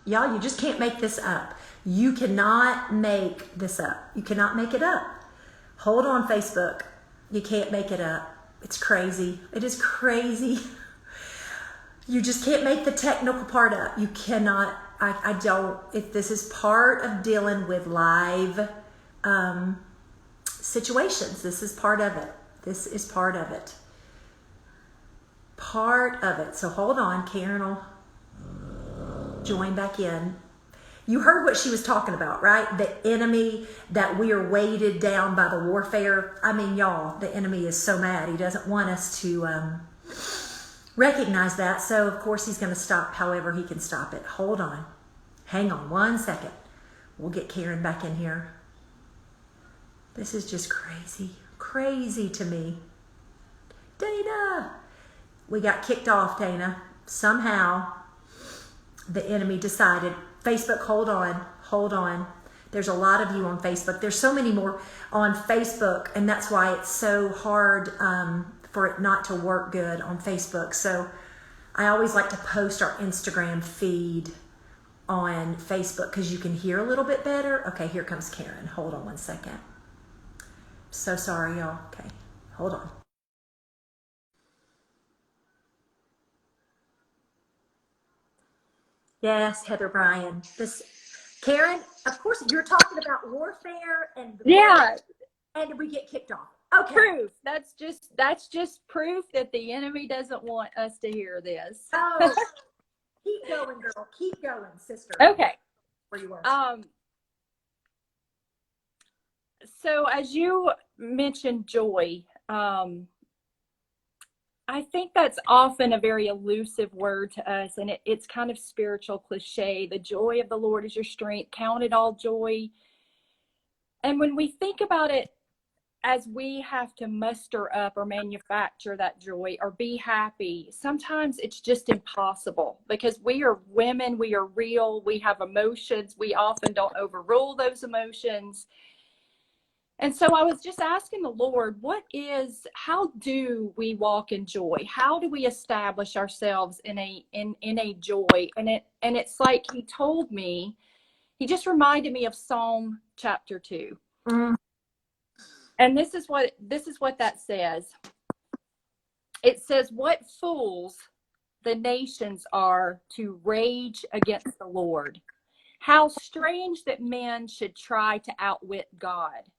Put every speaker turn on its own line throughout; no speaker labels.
Y'all, you just can't make this up. You cannot make this up. You cannot make it up. Hold on, Facebook. You can't make it up. It's crazy. It is crazy. You just can't make the technical part up. You cannot. I don't. If this is part of dealing with live situations, this is part of it. This is part of it. Part of it. So hold on. Karen will join back in. You heard what she was talking about, right? The enemy, that we are weighted down by the warfare. I mean, y'all, the enemy is so mad. He doesn't want us to recognize that. So, of course, he's going to stop however he can stop it. Hold on. Hang on 1 second. We'll get Karen back in here. This is just crazy. Crazy to me. Dana! We got kicked off, Dana. Somehow, the enemy decided. Facebook, hold on. Hold on. There's a lot of you on Facebook. There's so many more on Facebook, and that's why it's so hard for it not to work good on Facebook. So I always like to post our Instagram feed on Facebook because you can hear a little bit better. Okay, here comes Karen. Hold on 1 second. So sorry, y'all. Okay, hold on. Yes, Heather Bryan. Karen, of course, you're talking about warfare and and we get kicked off. Okay.
Proof. That's just proof that the enemy doesn't want us to hear this.
Oh, keep going, girl. Keep going, sister.
Okay.
Where you were.
So as you mentioned joy, I think that's often a very elusive word to us, and it's kind of spiritual cliche. The joy of the Lord is your strength. Count it all joy. And when we think about it, as we have to muster up or manufacture that joy or be happy, sometimes it's just impossible because we are women, we are real, we have emotions. We often don't overrule those emotions. And so I was just asking the Lord, how do we walk in joy? How do we establish ourselves in a joy? And it's like he told me, he just reminded me of Psalm chapter 2. Mm. And this is what that says. It says, what fools the nations are to rage against the Lord. How strange that men should try to outwit God.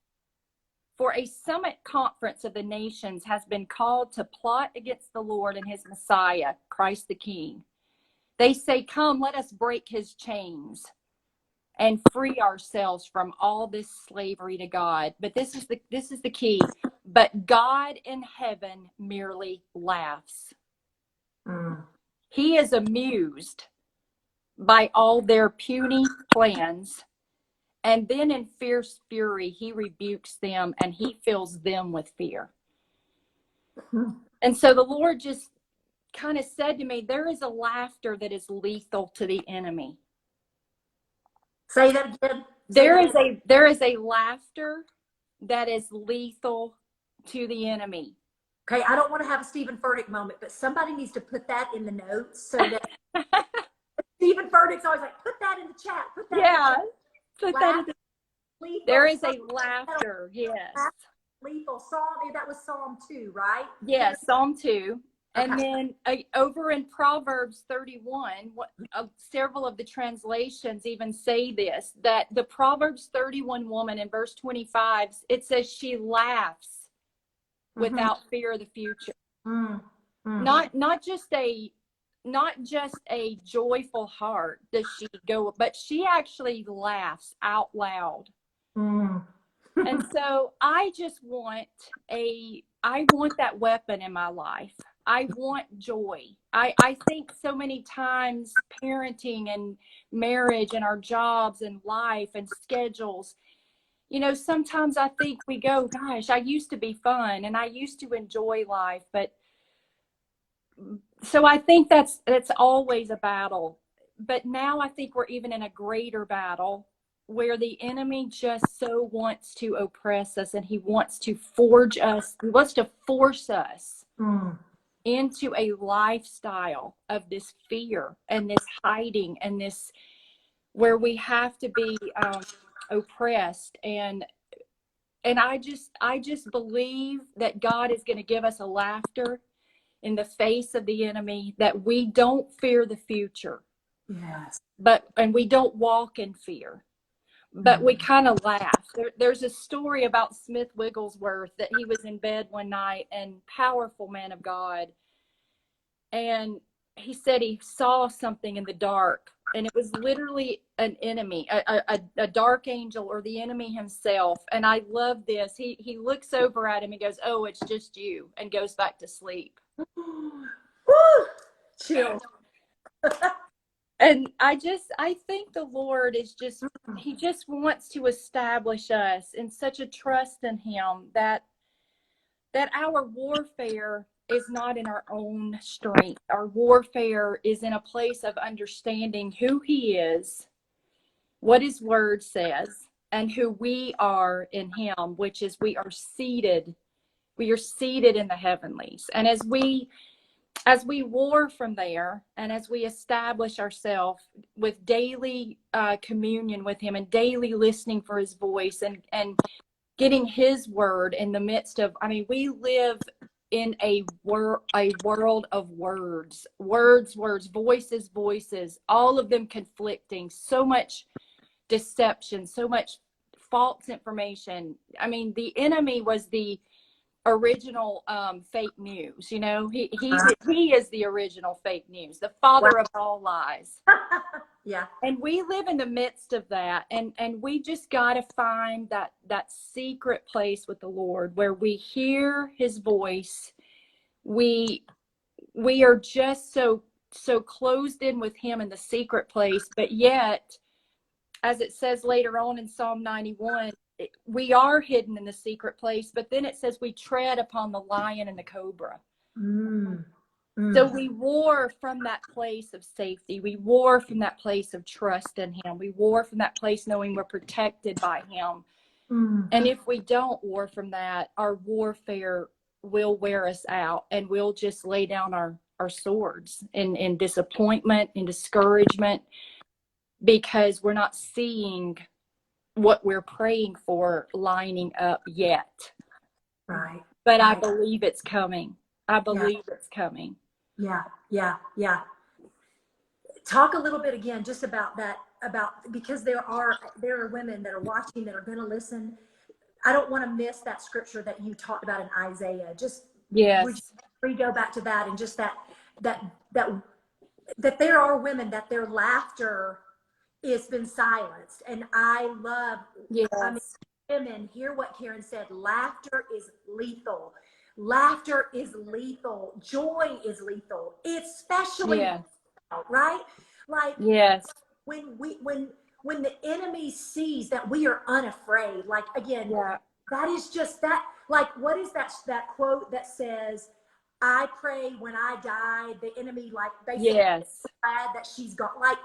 For a summit conference of the nations has been called to plot against the Lord and his Messiah, Christ the King. They say, come, let us break his chains and free ourselves from all this slavery to God. But this is the key. But God in heaven merely laughs. Mm. He is amused by all their puny plans. And then in fierce fury, he rebukes them and he fills them with fear. Mm-hmm. And so the Lord just kind of said to me, there is a laughter that is lethal to the enemy.
Say that again.
There is a laughter that is lethal to the enemy.
Okay, I don't want to have a Stephen Furtick moment, but somebody needs to put that in the notes so that Stephen Furtick's always like, put that in the chat. Put that in the
there is a laughter, yes.
Lethal Psalm, that was Psalm 2, right?
Yes, Psalm 2. Okay. And then over in Proverbs 31, several of the translations even say this, that the Proverbs 31 woman in verse 25, it says she laughs without fear of the future. Mm-hmm. Not just a joyful heart does she go, but she actually laughs out loud. Mm. And so I just want that weapon in my life. I want joy. I think so many times parenting and marriage and our jobs and life and schedules, sometimes I think we go, gosh, I used to be fun and I used to enjoy life. But so I think that's always a battle. But now I think we're even in a greater battle where the enemy just so wants to oppress us and he wants to force us into a lifestyle of this fear and this hiding and this where we have to be oppressed. And I just believe that God is going to give us a laughter in the face of the enemy, that we don't fear the future.
Yes.
And we don't walk in fear, but we kind of laugh. There's a story about Smith Wigglesworth, that he was in bed one night, and powerful man of God. And he said he saw something in the dark, and it was literally an enemy, a dark angel, or the enemy himself. And I love this. He looks over at him and goes, "Oh, it's just you," and goes back to sleep.
Woo! Chill.
And I think the Lord is he just wants to establish us in such a trust in him, that our warfare is not in our own strength. Our warfare is in a place of understanding who he is, what his word says, and who we are in him, which is we are seated in the heavenlies. And as we war from there, and as we establish ourselves with daily communion with him, and daily listening for his voice, and getting his word in the midst of, we live in a world of words, voices, all of them conflicting, so much deception, so much false information. The enemy was the original fake news. He is the original fake news, the father of all lies.
Yeah.
And we live in the midst of that, and we just got to find that secret place with the Lord, where we hear his voice. We are just so closed in with him in the secret place, but yet, as it says later on in Psalm 91, we are hidden in the secret place, but then it says we tread upon the lion and the cobra. So we war from that place of safety. We war from that place of trust in him. We war from that place knowing we're protected by him. And if we don't war from that, our warfare will wear us out, and we'll just lay down our swords in disappointment, in discouragement, because we're not seeing what we're praying for lining up yet.
Right.
But
right.
I believe it's coming. It's coming.
Yeah. Talk a little bit again just about that, because there are women that are watching, that are going to listen. I don't want to miss that scripture that you talked about in Isaiah. Would you go back to that, and just that there are women that their laughter has been silenced. And I love, women, hear what Karen said. Laughter is lethal. Laughter is lethal. Joy is lethal, especially right? Like, when the enemy sees that we are unafraid, like, again, that is just that, like, what is that quote that says, "I pray when I die," the enemy, like, basically glad that she's gone. Like,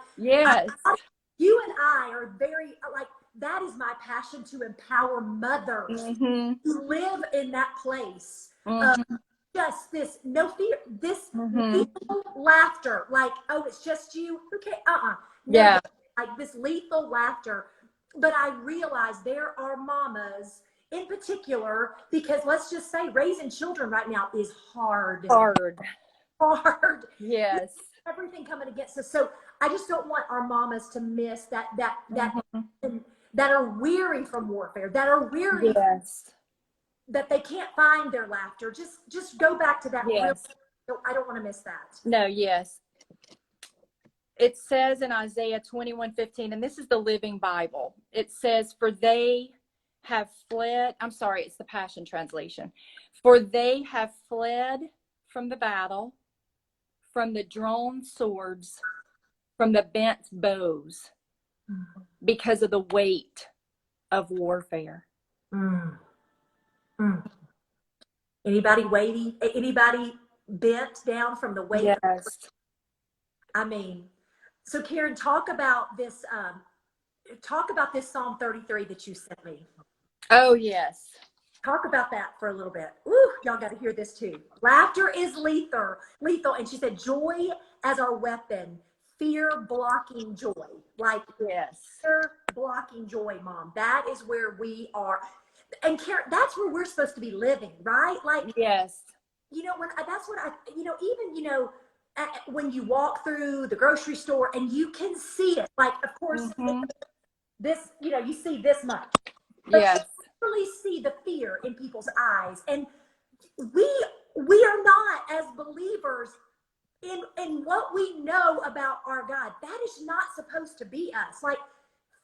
you and I are very, like, that is my passion, to empower mothers to live in that place of just this no fear, this lethal laughter, like, "Oh, it's just you, okay, no, like this lethal laughter." But I realize there are mamas in particular, because let's just say raising children right now is hard.
Yes.
Everything coming against us. So I just don't want our mamas to miss that are weary from warfare, that are weary, that they can't find their laughter. Just go back to that. I don't want to miss that.
No, it says in Isaiah 21:15, and this is the Living Bible. It says, "For they have fled," I'm sorry, it's the Passion Translation. "For they have fled from the battle, from the drawn swords, from the bent bows, because of the weight of warfare."
Anybody weighty? Anybody bent down from the weight? So Karen, talk about this Psalm 33 that you sent me.
Oh, yes.
Talk about that for a little bit. Ooh, y'all got to hear this too. Laughter is lethal. And she said, joy as our weapon. fear blocking joy. Like,
Yes.
fear blocking joy, Mom. That is where we are. And Karen, that's where we're supposed to be living, right? Like,
Yes.
when that's what even, when you walk through the grocery store and you can see it, like, of course,
Mm-hmm.
this, you see this much, but you
Yes.
really see the fear in people's eyes. And we are not, as believers, in what we know about our God, that is not supposed to be us. Like,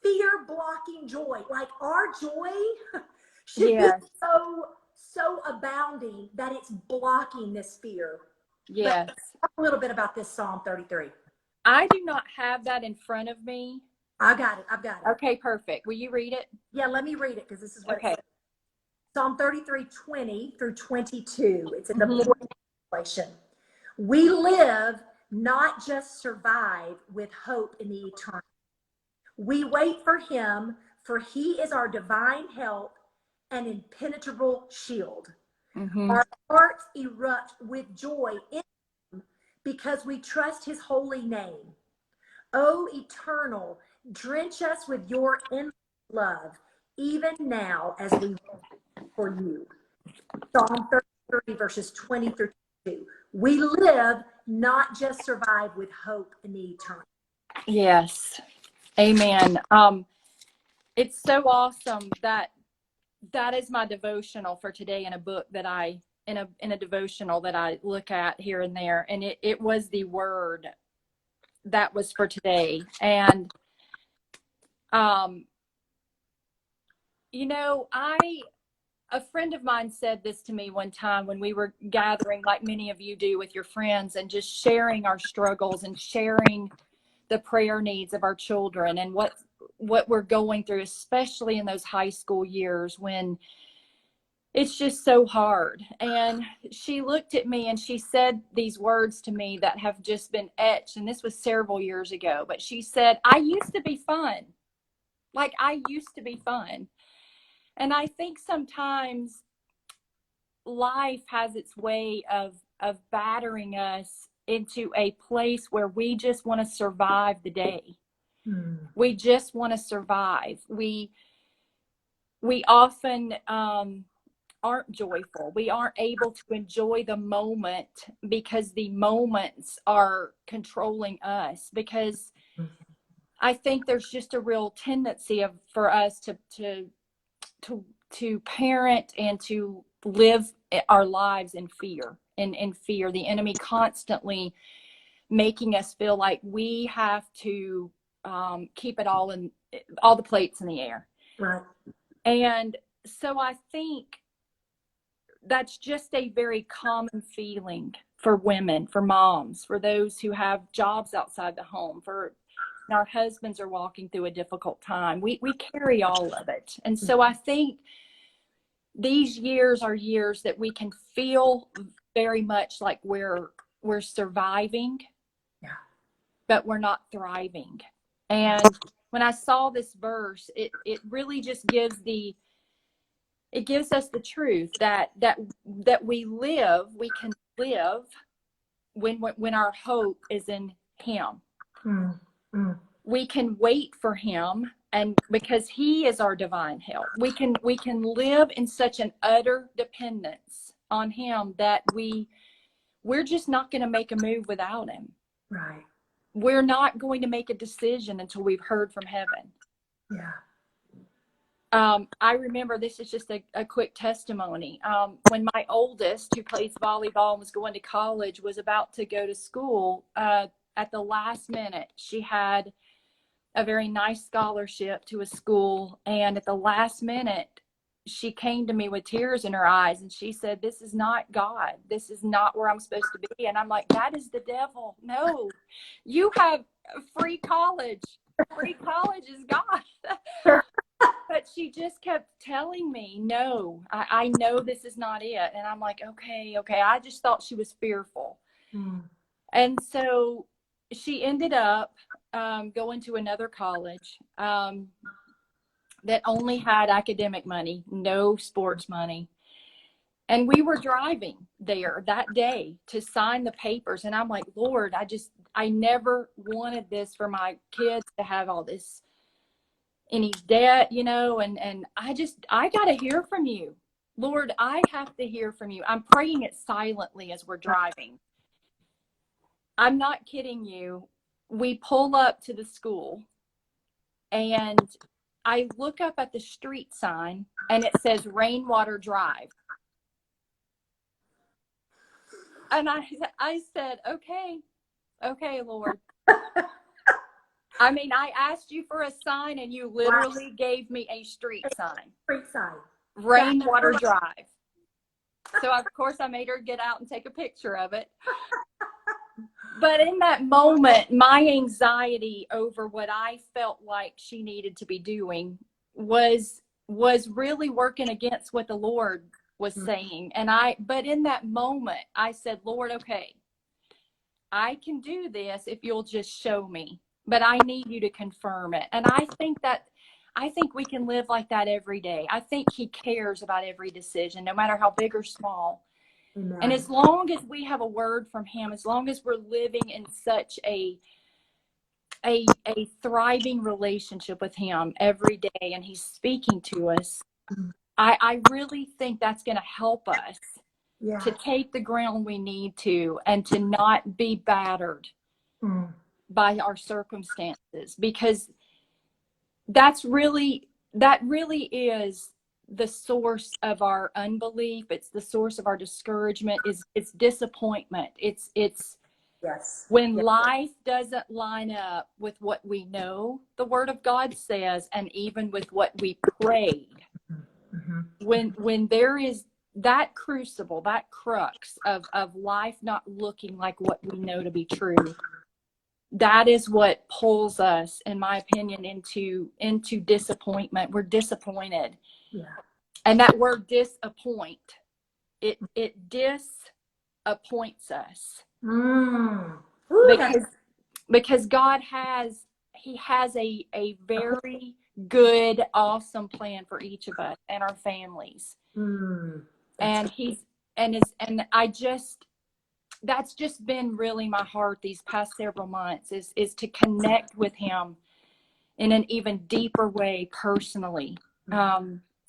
fear blocking joy, like our joy should be
Yes.
so abounding that it's blocking this fear. But
Yes.
talk a little bit about this Psalm 33.
I do not have that in front of me.
I've got it.
Okay, perfect. Will you read it?
Yeah, let me read it, because this is what it
Okay.
says. Psalm 33, 20 through 22. It's in the
Mm-hmm.
Voice translation. We live, not just survive, with hope in the eternal. We wait for him, for he is our divine help and impenetrable shield.
Mm-hmm.
Our hearts erupt with joy in him because we trust his holy name. O eternal, drench us with your endless love, even now as we wait for you. Psalm 33, verses 20 through 22. We live, not just survive, with hope in the eternal.
Yes. Amen. It's so awesome that is my devotional for today, in a book that in a devotional that I look at here and there. And it was the word that was for today. And, a friend of mine said this to me one time when we were gathering, like many of you do with your friends, and just sharing our struggles and sharing the prayer needs of our children and what we're going through, especially in those high school years when it's just so hard. And she looked at me and she said these words to me that have just been etched. And this was several years ago, but she said, I used to be fun. Like, I used to be fun. And I think sometimes life has its way of battering us into a place where we just want to survive the day. We just want to survive. We often aren't joyful. We aren't able to enjoy the moment because the moments are controlling us. Because I think there's just a real tendency for us to parent and to live our lives in fear. In fear, the enemy constantly making us feel like we have to keep it all the plates in the air.
Right.
And so I think that's just a very common feeling for women, for moms, for those who have jobs outside the home, for our husbands are walking through a difficult time. We carry all of it. And so I think these years are years that we can feel very much like we're surviving, but we're not thriving. And when I saw this verse, it really just gives us the truth that we can live when our hope is in him. We can wait for him, and because he is our divine help, we can live in such an utter dependence on him that we're just not going to make a move without him.
Right.
We're not going to make a decision until we've heard from heaven.
Yeah.
I remember, this is just a quick testimony. When my oldest, who plays volleyball and was going to college, was about to go to school, at the last minute, she had a very nice scholarship to a school. And at the last minute, she came to me with tears in her eyes and she said, this is not God. This is not where I'm supposed to be. And I'm like, that is the devil. No, you have free college. Free college is God. But she just kept telling me, no, I know this is not it. And I'm like, okay. I just thought she was fearful. And so she ended up going to another college that only had academic money, no sports money. And we were driving there that day to sign the papers. And I'm like, Lord, I never wanted this for my kids to have all this, any debt, you know, and I got to hear from you. Lord, I have to hear from you. I'm praying it silently as we're driving. I'm not kidding you. We pull up to the school and I look up at the street sign and it says Rainwater Drive. And I said, okay, Lord. I mean, I asked you for a sign and you literally gave me a street sign.
Street sign.
Rainwater Drive. So of course I made her get out and take a picture of it. But in that moment, my anxiety over what I felt like she needed to be doing was really working against what the Lord was saying. But in that moment, I said, Lord, okay, I can do this if you'll just show me, but I need you to confirm it. And I think we can live like that every day. I think he cares about every decision, no matter how big or small. Amen. And as long as we have a word from him, as long as we're living in such a thriving relationship with him every day and he's speaking to us, I really think that's going to help us to take the ground we need to and to not be battered by our circumstances, because that really is the source of our unbelief. It's the source of our discouragement. It's disappointment. It's when life doesn't line up with what we know the Word of God says, and even with what we prayed. When there is that crucible, that crux of life not looking like what we know to be true, that is what pulls us, in my opinion, into disappointment. We're disappointed. Yeah. And that word disappoint, it disappoints us. Because God has a very good, awesome plan for each of us and our families. That's just been really my heart these past several months is to connect with him in an even deeper way personally,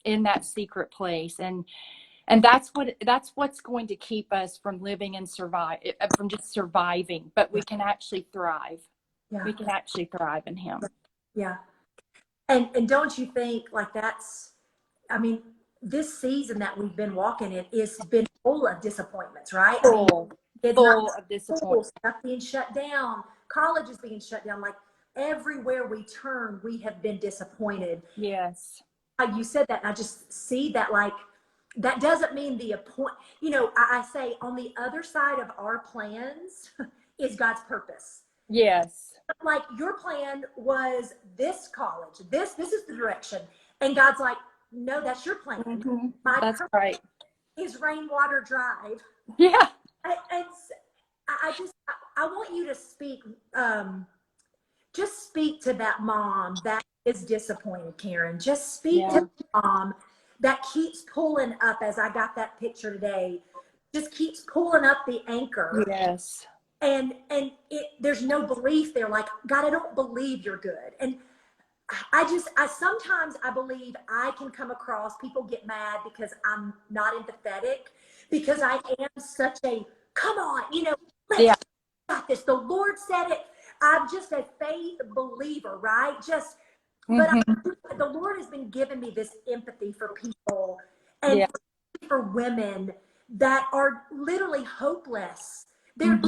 in that secret place. And that's what's going to keep us from living and from just surviving, but we can actually thrive. Yeah. We can actually thrive in him.
Yeah. And don't you think like this season that we've been walking in has been full of disappointments, right?
Full of disappointment.
Stuff being shut down, college is being shut down. Like everywhere we turn, we have been disappointed.
Yes.
You said that, and I just see that like that doesn't mean I say on the other side of our plans is God's purpose.
Yes.
Like your plan was this college, this is the direction, and God's like, no, that's your plan.
That's right.
Is Rainwater Drive.
Yeah.
And I want you to speak, just speak to that mom that is disappointed, Karen. Just speak to the mom that keeps pulling up, as I got that picture today, just keeps pulling up the anchor.
Yes.
And there's no belief there. Like, God, I don't believe you're good. And sometimes I believe I can come across, people get mad because I'm not empathetic, because I am such a, come on, let's got this. The Lord said it. I'm just a faith believer, right? But the Lord has been giving me this empathy for people and for women that are literally hopeless. They're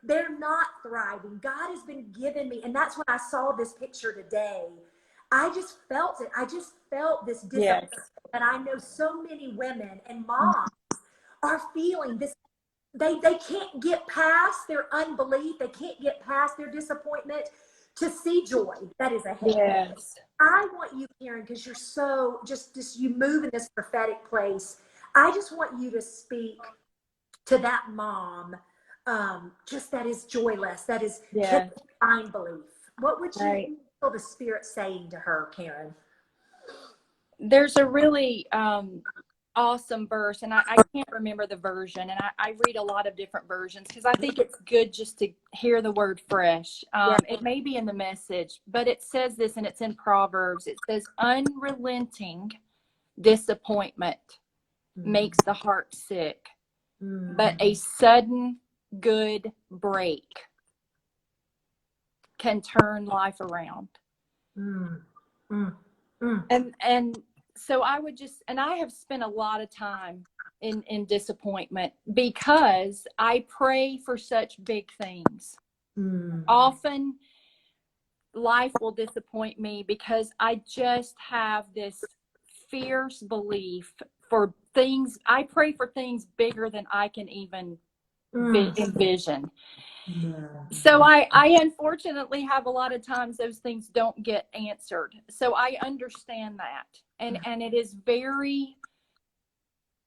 they're not thriving. God has been giving me, and that's when I saw this picture today. I just felt it. I just felt this disappointment. And I know so many women and moms are feeling this. They can't get past their unbelief. They can't get past their disappointment to see joy that is ahead.
Yes.
I want you, Karen, because you're so just you move in this prophetic place. I just want you to speak to that mom, just that is joyless, that is can't find belief. What would you feel the Spirit saying to her, Karen?
There's a really awesome verse, and I can't remember the version, and I read a lot of different versions because I think it's good just to hear the word fresh. It may be in the Message, but it says this, and it's in Proverbs. It says, unrelenting disappointment makes the heart sick, but a sudden good break can turn life around. And so I would just, and I have spent a lot of time in disappointment because I pray for such big things. Often life will disappoint me because I just have this fierce belief for things. I pray for things bigger than I can even envision. So I unfortunately have a lot of times those things don't get answered. So I understand that. And it is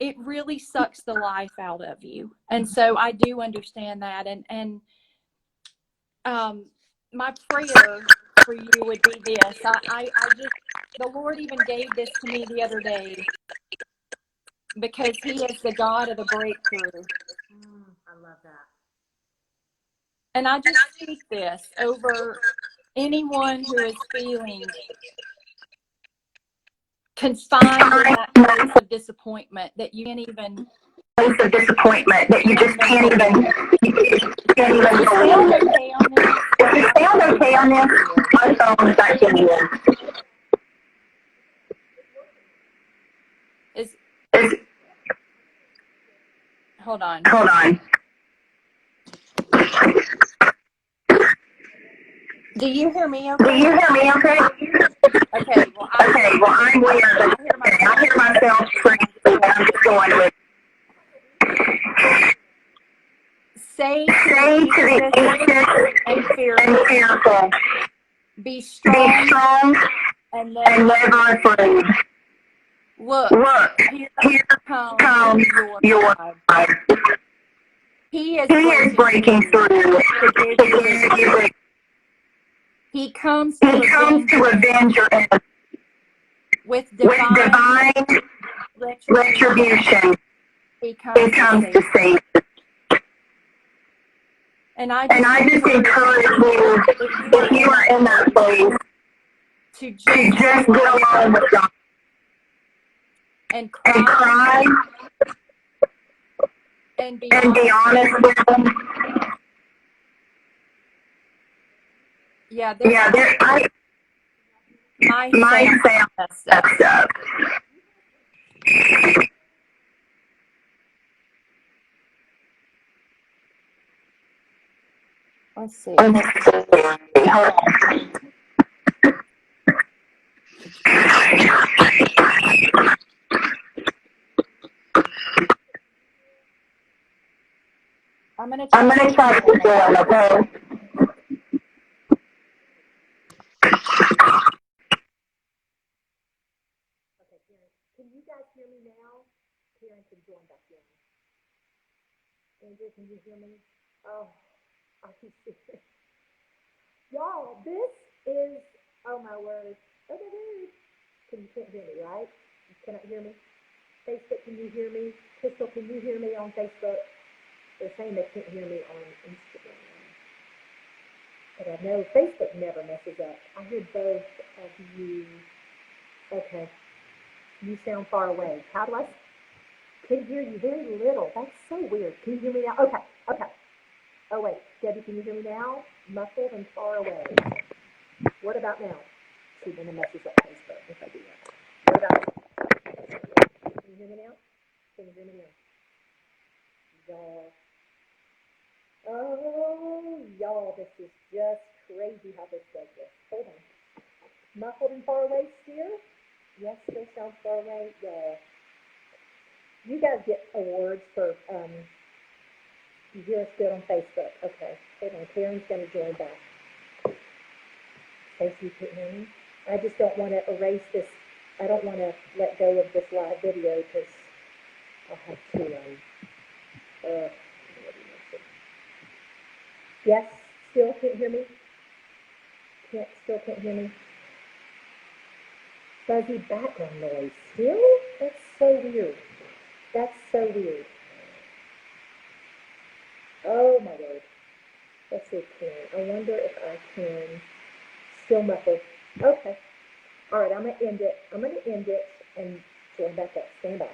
it really sucks the life out of you. And so I do understand that. And my prayer for you would be this. I just, the Lord even gave this to me the other day because He is the God of the breakthrough.
I love that.
And I just speak this over anyone who is feeling confined in that place of disappointment that you can't even.
Place of disappointment that you just can't even
Sound
believe.
okay on this?
Does it sound okay on this? My phone's not getting in.
Hold on.
Hold on.
Do you hear me okay?
Do you hear me okay?
Okay, well,
I'm weird. I hear myself pretty. I'm just going with.
Say
Say to the anxious
and
and fearful,
be
be
strong
strong
and
and
never
never afraid.
look.
Look,
Here comes
comes
your
God.
God. He is
He is breaking through to give you victory.
He comes
He comes to avenge your enemies
with
with
divine
divine
retribution.
retribution.
He
He
comes
comes
to
to
save.
save.
And I
And I just encourage you, if you are in that place,
to
to just get along with God
and
and cry
and be
honest with Him.
Yeah,
my sound messed up.
Let's see.
Hold on.
I'm gonna
try to join, okay?
Can you guys hear me now? Karen can join back in. Andrew, can you hear me? Oh, are you serious? Y'all, this is, oh my word. Okay, you can't hear me, right? You cannot hear me? Facebook, can you hear me? Crystal, can you hear me on Facebook? They're saying they can't hear me on Instagram. But I know Facebook never messes up. I hear both of you. Okay. You sound far away. How do I can hear you very little? That's so weird. Can you hear me now? Okay. Oh wait, Debbie, can you hear me now? Muffled and far away. What about now? See, then it messes up Facebook if I do that. What about can you hear me now? Can you hear me now? Y'all, this is just crazy how this does this. Hold on. Muffled and far away still? Yes, still sounds far away. Y'all. You guys get awards for you hear us good on Facebook. Okay. Hold on. Karen's gonna join back. Stacey, you can hear me? I just don't want to erase this. I don't want to let go of this live video because I'll have to yes, still can't hear me? Still can't hear me? Fuzzy background noise. Still? That's so weird. That's so weird. Oh my word. Let's see, I wonder if I can still muffle. Okay. All right, I'm going to end it. I'm going to end it and join back up. Stand by.